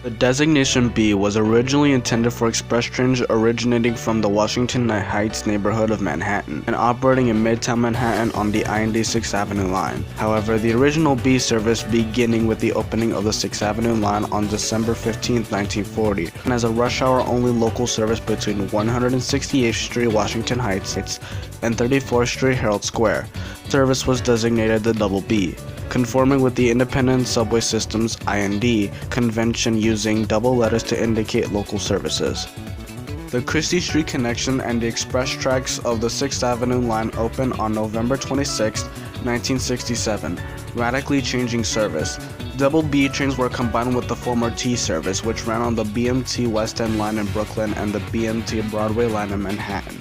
The designation B was originally intended for express trains originating from the Washington Heights neighborhood of Manhattan and operating in Midtown Manhattan on the I&D 6th Avenue line. However, the original B service beginning with the opening of the 6th Avenue line on December 15, 1940, and as a rush hour only local service between 168th Street, Washington Heights and 34th Street, Herald Square. Service was designated the Double B, conforming with the Independent Subway System's I&D convention using double letters to indicate local services. The Christie Street connection and the express tracks of the 6th Avenue line opened on November 26, 1967, radically changing service. Double B trains were combined with the former T service, which ran on the BMT West End line in Brooklyn and the BMT Broadway line in Manhattan.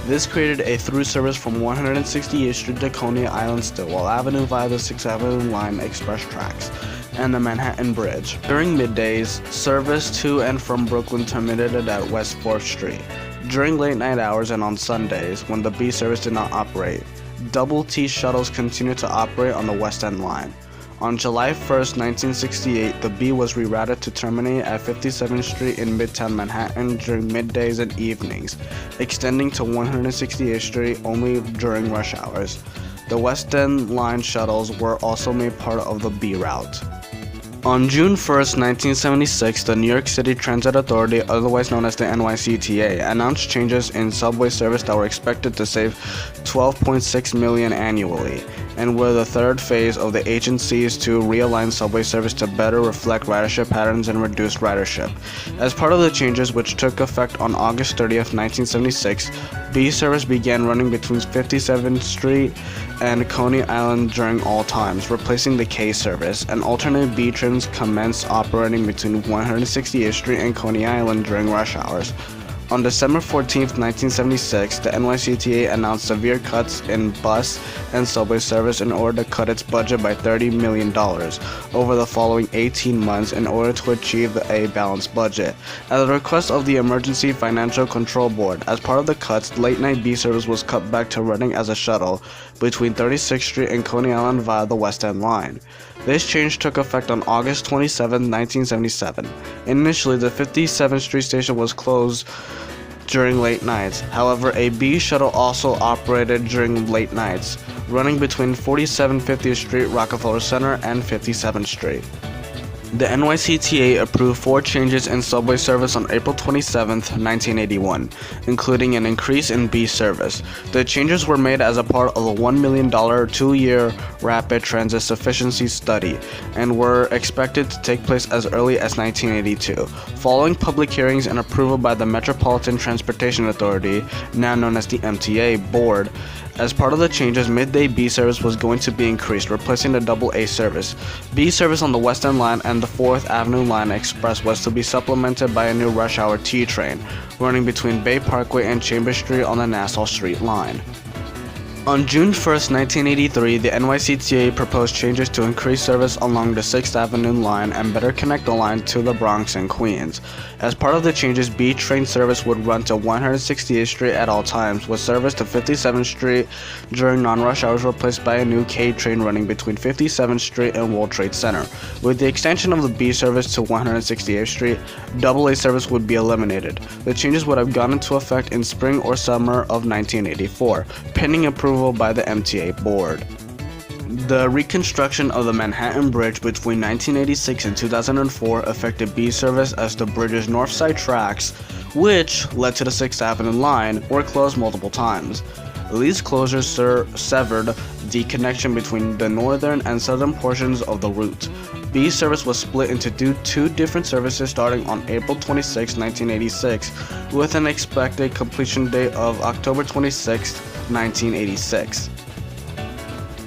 This created a through service from 168th Street to Coney Island Stillwell Avenue via the 6th Avenue line express tracks and the Manhattan Bridge. During middays, service to and from Brooklyn terminated at West 4th Street. During late night hours and on Sundays, when the B service did not operate, double T shuttles continued to operate on the West End line. On July 1, 1968, the B was rerouted to terminate at 57th Street in Midtown Manhattan during middays and evenings, extending to 168th Street only during rush hours. The West End line shuttles were also made part of the B route. On June 1, 1976, the New York City Transit Authority, otherwise known as the NYCTA, announced changes in subway service that were expected to save $12.6 million annually, and were the third phase of the agencies to realign subway service to better reflect ridership patterns and reduce ridership. As part of the changes, which took effect on August 30, 1976, B service began running between 57th Street and Coney Island during all times, replacing the K service, and alternate B trains commenced operating between 168th Street and Coney Island during rush hours. On December 14, 1976, the NYCTA announced severe cuts in bus and subway service in order to cut its budget by $30 million over the following 18 months in order to achieve a balanced budget. At the request of the Emergency Financial Control Board, as part of the cuts, late-night B service was cut back to running as a shuttle between 36th Street and Coney Island via the West End line. This change took effect on August 27, 1977. Initially, the 57th Street station was closed during late nights. However, a B shuttle also operated during late nights, running between 4750th Street, Rockefeller Center, and 57th Street. The NYCTA approved 4 changes in subway service on April 27, 1981, including an increase in B service. The changes were made as a part of a $1 million 2-year rapid transit sufficiency study and were expected to take place as early as 1982. Following public hearings and approval by the Metropolitan Transportation Authority, now known as the MTA Board, as part of the changes, midday B service was going to be increased, replacing the double A service. B service on the West End line and the 4th Avenue line express was to be supplemented by a new rush hour T train, running between Bay Parkway and Chambers Street on the Nassau Street line. On June 1, 1983, the NYCTA proposed changes to increase service along the 6th Avenue line and better connect the line to the Bronx and Queens. As part of the changes, B train service would run to 168th Street at all times, with service to 57th Street during non-rush hours replaced by a new K train running between 57th Street and World Trade Center. With the extension of the B service to 168th Street, double A service would be eliminated. The changes would have gone into effect in spring or summer of 1984, pending approval by the MTA Board. The reconstruction of the Manhattan Bridge between 1986 and 2004 affected B service as the bridge's north side tracks, which led to the 6th Avenue line, were closed multiple times. These closures severed the connection between the northern and southern portions of the route. B service was split into two different services starting on April 26, 1986, with an expected completion date of October 26, 1986.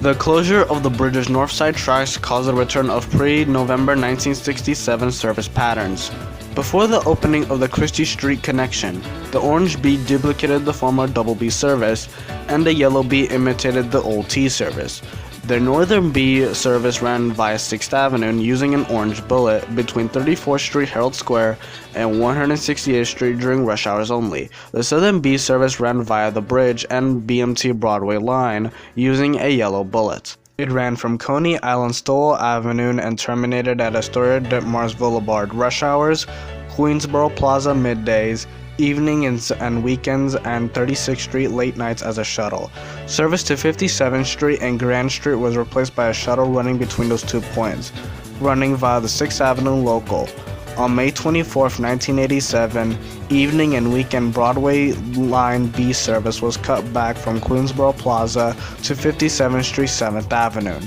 The closure of the bridge's north side tracks caused the return of pre-November 1967 service patterns. Before the opening of the Christie Street connection, the orange B duplicated the former double B service, and the yellow B imitated the old T service. The northern B service ran via 6th Avenue using an orange bullet between 34th Street, Herald Square, and 168th Street during rush hours only. The southern B service ran via the Bridge and BMT Broadway line using a yellow bullet. It ran from Coney Island Stowell Avenue and terminated at Astoria Ditmars Boulevard rush hours, Queensboro Plaza middays, evening and weekends, and 36th Street late nights as a shuttle. Service to 57th Street and Grand Street was replaced by a shuttle running between those 2 points, running via the 6th Avenue local. On May 24, 1987, evening and weekend Broadway Line B service was cut back from Queensboro Plaza to 57th Street 7th Avenue.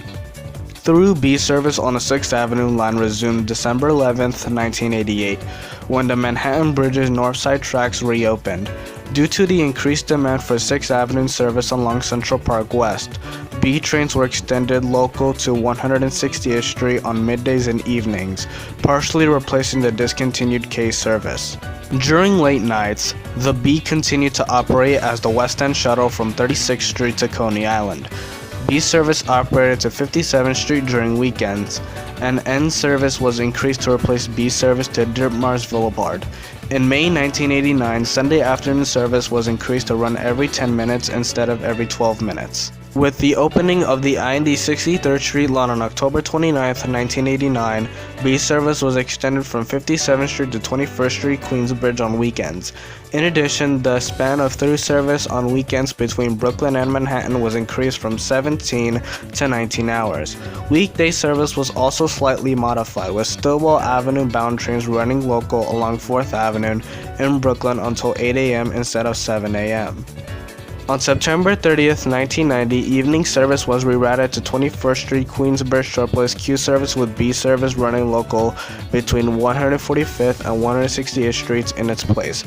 Through B service on the 6th Avenue line resumed December 11, 1988, when the Manhattan Bridge's North Side tracks reopened. Due to the increased demand for 6th Avenue service along Central Park West, B trains were extended local to 160th Street on middays and evenings, partially replacing the discontinued K service. During late nights, the B continued to operate as the West End shuttle from 36th Street to Coney Island. B service operated to 57th Street during weekends, and N service was increased to replace B service to Ditmars Boulevard. In May 1989, Sunday afternoon service was increased to run every 10 minutes instead of every 12 minutes. With the opening of the I&D 63rd Street line on October 29, 1989, B service was extended from 57th Street to 21st Street Queensbridge on weekends. In addition, the span of through service on weekends between Brooklyn and Manhattan was increased from 17 to 19 hours. Weekday service was also slightly modified, with Stillwell Avenue bound trains running local along 4th Avenue in Brooklyn until 8 a.m. instead of 7 a.m. On September 30th, 1990, evening service was rerouted to 21st Street Queensbridge to replace Q service with B service running local between 145th and 160th Streets in its place.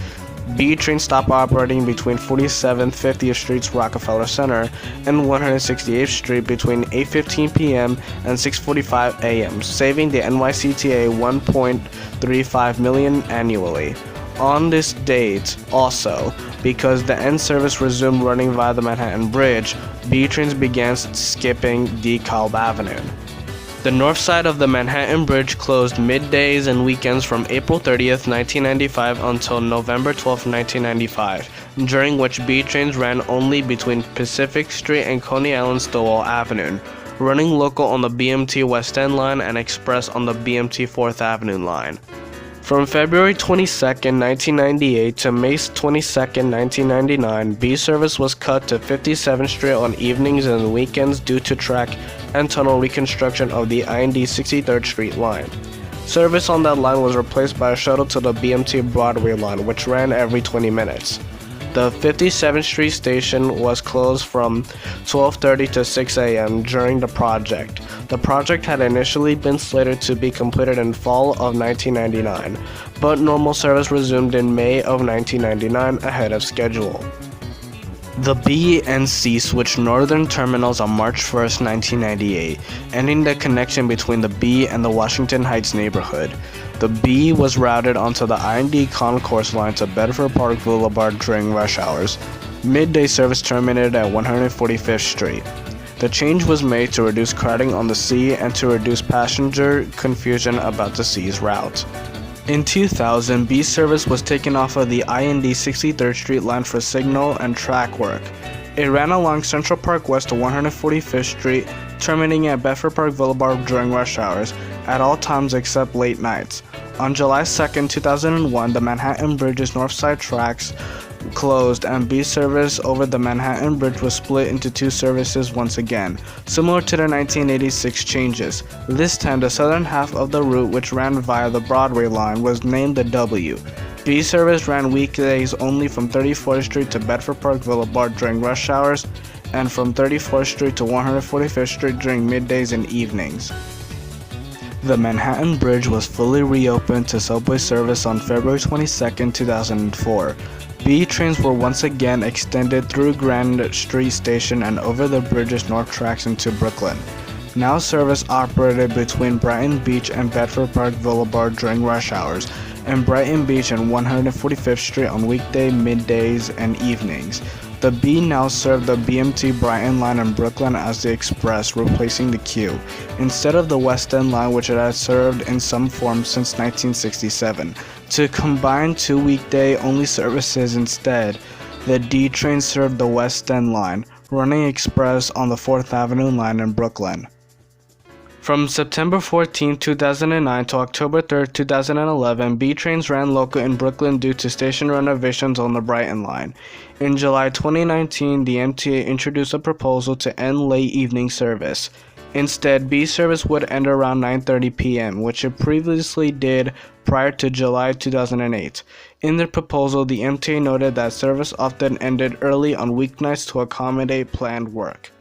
B trains stopped operating between 47th, 50th Streets Rockefeller Center and 168th Street between 8:15 p.m. and 6:45 a.m., saving the NYCTA $1.35 million annually. On this date, also, because the N service resumed running via the Manhattan Bridge, B trains began skipping DeKalb Avenue. The north side of the Manhattan Bridge closed middays and weekends from April 30th, 1995 until November 12th, 1995, during which B trains ran only between Pacific Street and Coney Island Stowell Avenue, running local on the BMT West End line and express on the BMT 4th Avenue line. From February 22, 1998 to May 22, 1999, B service was cut to 57th Street on evenings and weekends due to track and tunnel reconstruction of the I&D 63rd Street line. Service on that line was replaced by a shuttle to the BMT Broadway line, which ran every 20 minutes. The 57th Street station was closed from 12:30 to 6 a.m. during the project. The project had initially been slated to be completed in fall of 1999, but normal service resumed in May of 1999 ahead of schedule. The B and C switched northern terminals on March 1, 1998, ending the connection between the B and the Washington Heights neighborhood. The B was routed onto the I&D Concourse line to Bedford Park Boulevard during rush hours. Midday service terminated at 145th Street. The change was made to reduce crowding on the C and to reduce passenger confusion about the C's route. In 2000, B service was taken off of the I&D 63rd Street line for signal and track work. It ran along Central Park West to 145th Street, terminating at Bedford Park Boulevard during rush hours, at all times except late nights. On July 2, 2001, the Manhattan Bridge's north side tracks closed and B service over the Manhattan Bridge was split into two services once again, similar to the 1986 changes. This time, the southern half of the route, which ran via the Broadway line, was named the W. B service ran weekdays only from 34th Street to Bedford Park Boulevard during rush hours and from 34th Street to 145th Street during middays and evenings. The Manhattan Bridge was fully reopened to subway service on February 22, 2004. B trains were once again extended through Grand Street Station and over the bridge's north tracks into Brooklyn. Now service operated between Brighton Beach and Bedford Park Boulevard during rush hours, and Brighton Beach and 145th Street on weekday, middays, and evenings. The B now served the BMT Brighton line in Brooklyn as the Express, replacing the Q, instead of the West End line which it had served in some form since 1967. To combine two weekday-only services instead, the D train served the West End line, running express on the 4th Avenue line in Brooklyn. From September 14, 2009 to October 3, 2011, B trains ran local in Brooklyn due to station renovations on the Brighton line. In July 2019, the MTA introduced a proposal to end late evening service. Instead, B service would end around 9:30 p.m., which it previously did prior to July 2008. In their proposal, the MTA noted that service often ended early on weeknights to accommodate planned work.